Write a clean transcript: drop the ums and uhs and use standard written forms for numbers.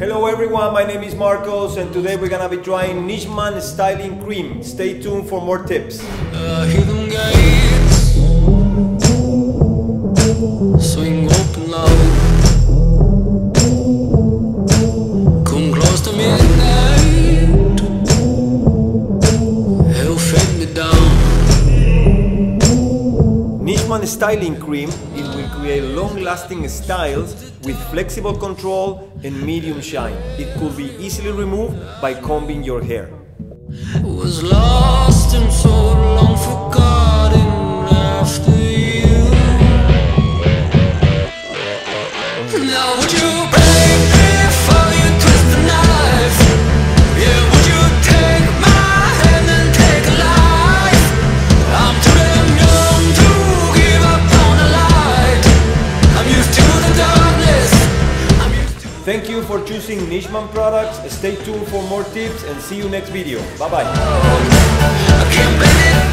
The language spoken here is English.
Hello everyone, my name is Marcos and today we're gonna be trying Nishman Styling Cream. Stay tuned for more tips. Hidden gates swing open low. Come close to midnight, hell fade me down. Nishman Styling Cream, it will create long-lasting styles with flexible control and medium shine. It could be easily removed by combing your hair. Was lost and so long forgotten after you. Now would you break me for you twist the knife? Yeah, would you take my hand and take a life? I'm too damn young to give up on the light. I'm used to the darkness. Thank you for choosing Nishman products. Stay tuned for more tips and see you next video. Bye bye. I can't believe